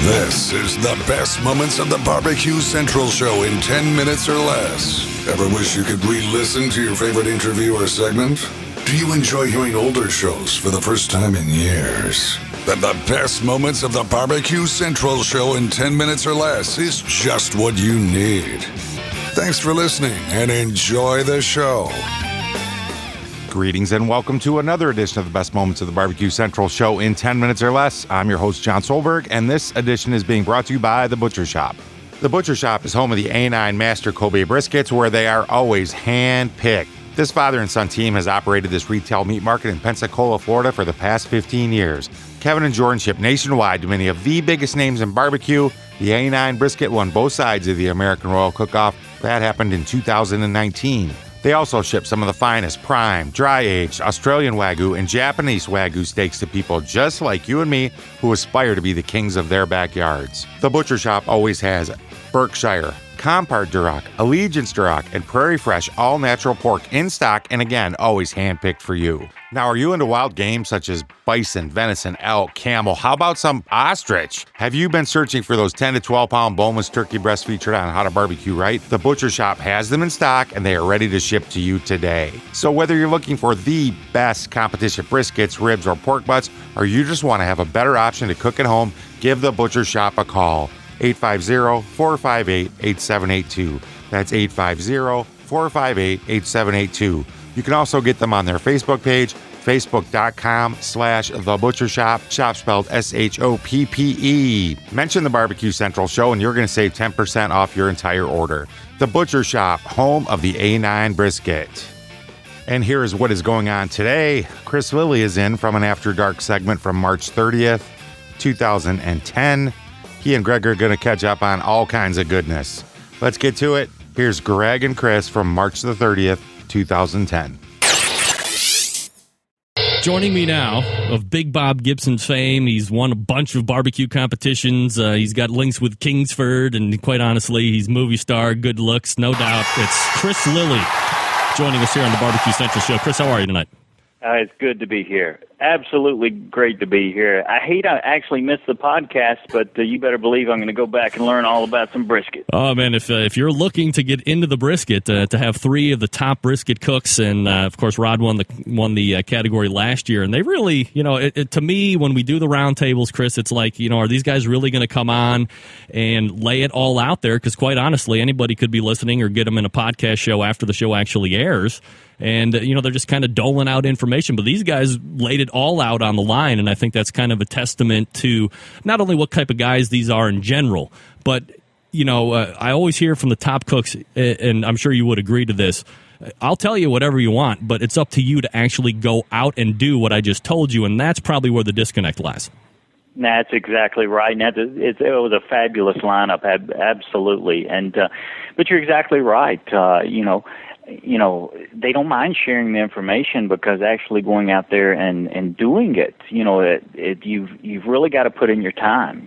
This is the best moments of the BBQ Central Show in 10 minutes or less. Ever wish you could re-listen to your favorite interview or segment? Do you enjoy hearing older shows for the first time in years? Then the best moments of the BBQ Central Show in 10 minutes or less is just what you need. Thanks for listening and enjoy the show. Greetings and welcome to another edition of the best moments of the BBQ Central Show in 10 minutes or less. I'm your host, John Solberg, and this edition is being brought to you by The Butcher Shop. The Butcher Shop is home of the A9 Master Kobe briskets, where they are always hand-picked. This father and son team has operated this retail meat market in Pensacola, Florida for the past 15 years. Kevin and Jordan ship nationwide to many of the biggest names in barbecue. The A9 brisket won both sides of the American Royal Cook-Off. That happened in 2019. They also ship some of the finest prime, dry-aged Australian Wagyu and Japanese Wagyu steaks to people just like you and me who aspire to be the kings of their backyards. The Butcher Shop always has Berkshire, Compart Duroc, Allegiance Duroc, and Prairie Fresh all-natural pork in stock, and again, always hand-picked for you. Now, are you into wild game such as bison, venison, elk, camel? How about some ostrich? Have you been searching for those 10 to 12-pound boneless turkey breasts featured on How to Barbecue Right? The Butcher Shop has them in stock, and they are ready to ship to you today. So whether you're looking for the best competition briskets, ribs, or pork butts, or you just want to have a better option to cook at home, give the Butcher Shop a call. 850-458-8782. That's 850-458-8782. You can also get them on their Facebook page, facebook.com/thebutchershop, shop spelled SHOPPE. Mention the Barbecue Central Show and you're going to save 10% off your entire order. The Butcher Shop, home of the A9 brisket. And here is what is going on today. Chris Lilly is in from an After Dark segment from March 30th, 2010. He and Greg are going to catch up on all kinds of goodness. Let's get to it. Here's Greg and Chris from March the 30th, 2010. Joining me now, of Big Bob Gibson's fame, he's won a bunch of barbecue competitions. He's got links with Kingsford, and quite honestly, he's movie star, good looks, no doubt. It's Chris Lilly joining us here on the Barbecue Central Show. Chris, how are you tonight? It's good to be here. Absolutely great to be here. I hate I actually missed the podcast, but you better believe I'm going to go back and learn all about some brisket. Oh, man, if you're looking to get into the brisket, to have three of the top brisket cooks, and, of course, Rod won the category last year, and they really, to me, when we do the roundtables, Chris, it's like, are these guys really going to come on and lay it all out there? Because, quite honestly, anybody could be listening or get them in a podcast show after the show actually airs. And, they're just kind of doling out information. But these guys laid it all out on the line, and I think that's kind of a testament to not only what type of guys these are in general, but, I always hear from the top cooks, and I'm sure you would agree to this, I'll tell you whatever you want, but it's up to you to actually go out and do what I just told you, and that's probably where the disconnect lies. That's exactly right. Now, it was a fabulous lineup, absolutely. And but you're exactly right. They don't mind sharing the information, because actually going out there and doing it, you've really got to put in your time.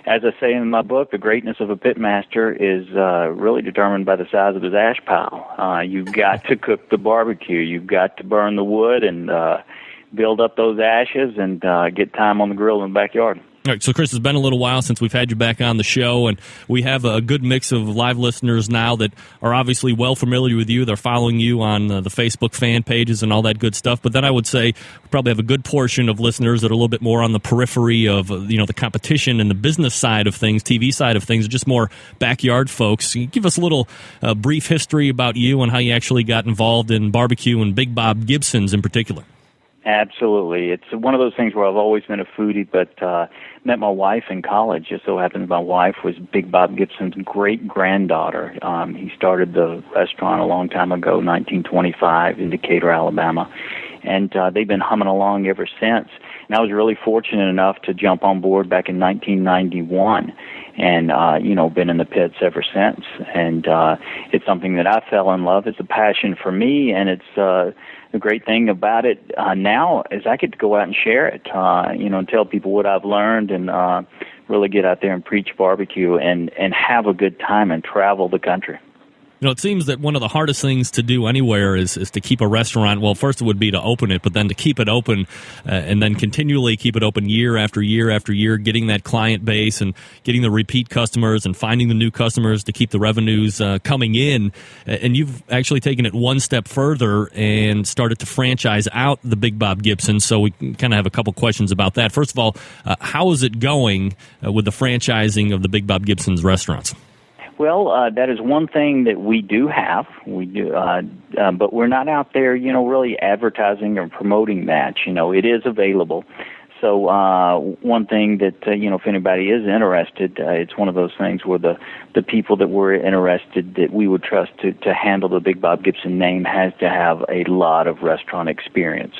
As I say in my book, the greatness of a pitmaster is really determined by the size of his ash pile. You've got to cook the barbecue. You've got to burn the wood and build up those ashes and get time on the grill in the backyard. All right, so Chris, it's been a little while since we've had you back on the show, and we have a good mix of live listeners now that are obviously well familiar with you. They're following you on the Facebook fan pages and all that good stuff. But then I would say we probably have a good portion of listeners that are a little bit more on the periphery of the competition and the business side of things, TV side of things, just more backyard folks. Can you give us a little brief history about you and how you actually got involved in barbecue and Big Bob Gibson's in particular? Absolutely. It's one of those things where I've always been a foodie, but met my wife in college. Just so happens my wife was Big Bob Gibson's great-granddaughter. He started the restaurant a long time ago, 1925, in Decatur, Alabama, and they've been humming along ever since. And I was really fortunate enough to jump on board back in 1991. And, been in the pits ever since. And it's something that I fell in love. It's a passion for me, and it's the great thing about it now is I get to go out and share it, and tell people what I've learned, and really get out there and preach barbecue and have a good time and travel the country. It seems that one of the hardest things to do anywhere is to keep a restaurant. Well, first it would be to open it, but then to keep it open and then continually keep it open year after year after year, getting that client base and getting the repeat customers and finding the new customers to keep the revenues coming in. And you've actually taken it one step further and started to franchise out the Big Bob Gibson. So we kind of have a couple questions about that. First of all, how is it going with the franchising of the Big Bob Gibson's restaurants? Well, that is one thing that we do have. We do, but we're not out there, really advertising or promoting that. It is available. So one thing that, if anybody is interested, it's one of those things where the people that we're interested that we would trust to handle the Big Bob Gibson name has to have a lot of restaurant experience.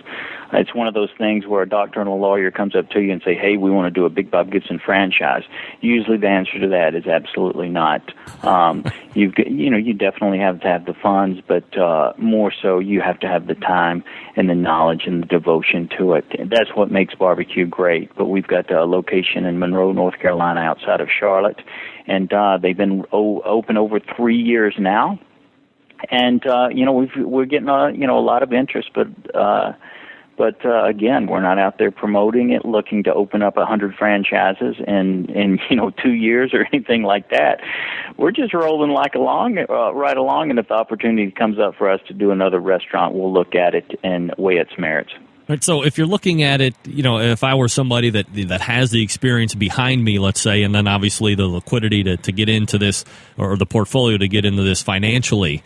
It's one of those things where a doctor and a lawyer comes up to you and say, hey, we want to do a Big Bob Gibson franchise. Usually the answer to that is absolutely not. You definitely have to have the funds, but more so you have to have the time and the knowledge and the devotion to it. That's what makes barbecue great. But we've got a location in Monroe, North Carolina, outside of Charlotte, and they've been open over 3 years now. And we're getting a lot of interest, but again, we're not out there promoting it, looking to open up 100 franchises in 2 years or anything like that. We're just rolling right along, and if the opportunity comes up for us to do another restaurant, we'll look at it and weigh its merits. Right, so if you're looking at it, if I were somebody that has the experience behind me, let's say, and then obviously the liquidity to get into this, or the portfolio to get into this financially,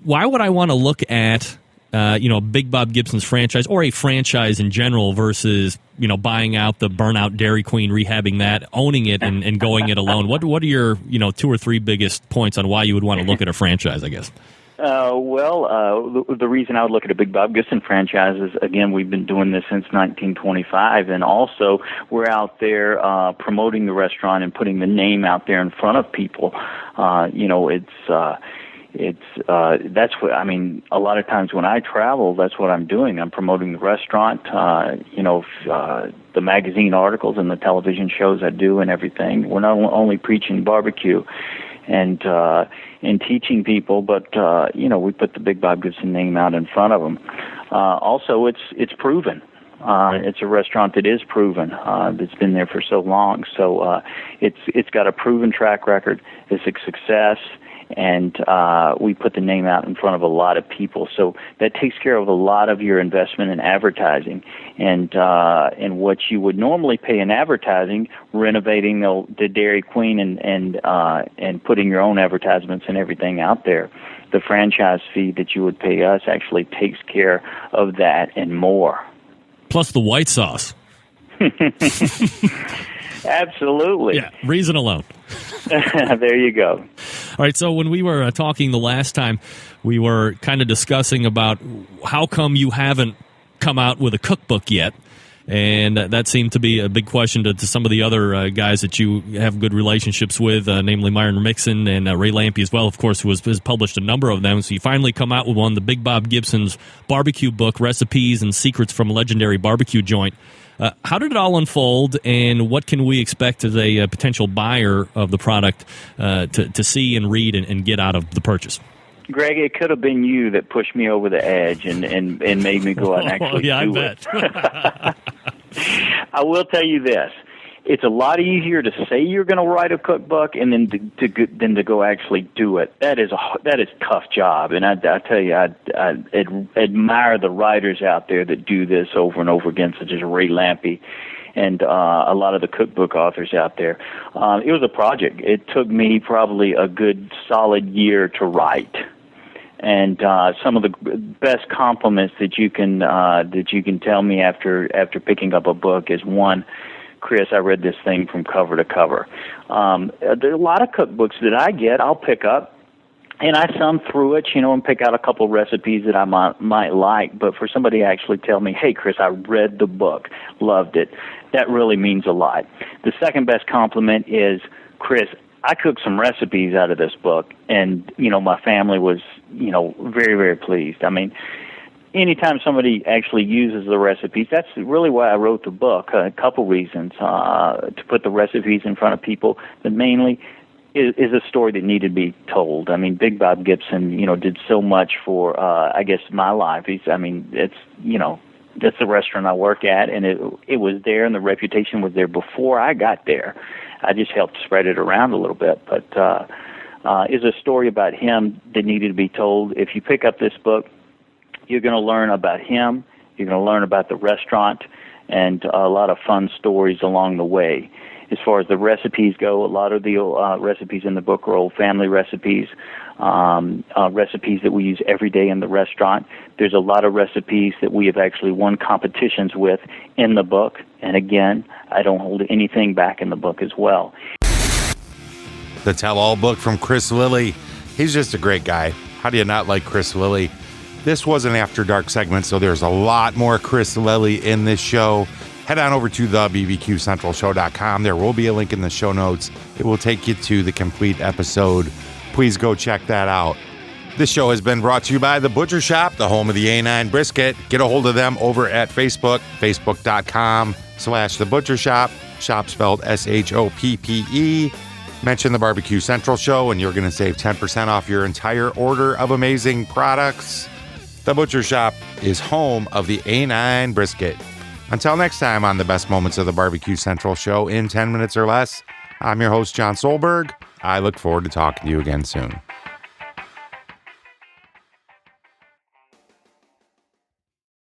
why would I want to look at Big Bob Gibson's franchise or a franchise in general versus, buying out the burnout Dairy Queen, rehabbing that, owning it, and going it alone? What are your, 2 or 3 biggest points on why you would want to look at a franchise, I guess? The reason I would look at a Big Bob Gibson franchise is, again, we've been doing this since 1925, and also we're out there promoting the restaurant and putting the name out there in front of people. That's what I mean. A lot of times when I travel, that's what I'm doing. I'm promoting the restaurant, the magazine articles and the television shows I do and everything. We're not only preaching barbecue and teaching people, but we put the Big Bob Gibson name out in front of them. Also, it's proven. It's a restaurant that is proven. That's been there for so long. So it's got a proven track record. It's a success. And we put the name out in front of a lot of people. So that takes care of a lot of your investment in advertising. And what you would normally pay in advertising, renovating the Dairy Queen and putting your own advertisements and everything out there, the franchise fee that you would pay us actually takes care of that and more. Plus the white sauce. Absolutely. Yeah, reason alone. There you go. All right, so when we were talking the last time, we were kind of discussing about how come you haven't come out with a cookbook yet, and that seemed to be a big question to some of the other guys that you have good relationships with, namely Myron Mixon and Ray Lampe as well, of course, who has published a number of them. So you finally come out with one, the Big Bob Gibson's barbecue book, Recipes and Secrets from a Legendary Barbecue Joint. How did it all unfold, and what can we expect as a potential buyer of the product to see and read and get out of the purchase? Greg, it could have been you that pushed me over the edge and made me go out and actually do it. I bet. I will tell you this. It's a lot easier to say you're going to write a cookbook and then to go actually do it. That is a tough job, and I tell you, I admire the writers out there that do this over and over again, such as Ray Lampe and a lot of the cookbook authors out there. It was a project. It took me probably a good solid year to write. And some of the best compliments that you can tell me after picking up a book is, one, Chris, I read this thing from cover to cover. There are a lot of cookbooks that I get, I'll pick up, and I thumb through it, and pick out a couple recipes that I might like. But for somebody to actually tell me, hey, Chris, I read the book, loved it, that really means a lot. The second best compliment is, Chris, I cooked some recipes out of this book, and, my family was, very, very pleased. I mean, anytime somebody actually uses the recipes, that's really why I wrote the book. A couple reasons. To put the recipes in front of people, but mainly is a story that needed to be told. I mean, Big Bob Gibson, did so much for, I guess, my life. That's the restaurant I work at, and it was there, and the reputation was there before I got there. I just helped spread it around a little bit, but is a story about him that needed to be told. If you pick up this book, you're going to learn about him, you're going to learn about the restaurant, and a lot of fun stories along the way. As far as the recipes go, a lot of the recipes in the book are old family recipes, recipes that we use every day in the restaurant. There's a lot of recipes that we have actually won competitions with in the book. And again, I don't hold anything back in the book as well. The tell-all book from Chris Lilly. He's just a great guy. How do you not like Chris Lilly? This was an After Dark segment, so there's a lot more Chris Lilly in this show. Head on over to the bbqcentralshow.com. There will be a link in the show notes. It will take you to the complete episode. Please go check that out. This show has been brought to you by The Butcher Shop, the home of the A9 brisket. Get a hold of them over at Facebook, facebook.com/The Butcher Shop, shop spelled SHOPPE. Mention the Barbecue Central Show, and you're going to save 10% off your entire order of amazing products. The Butcher Shop is home of the A9 brisket. Until next time on the best moments of the Barbecue Central Show in 10 minutes or less, I'm your host, John Solberg. I look forward to talking to you again soon.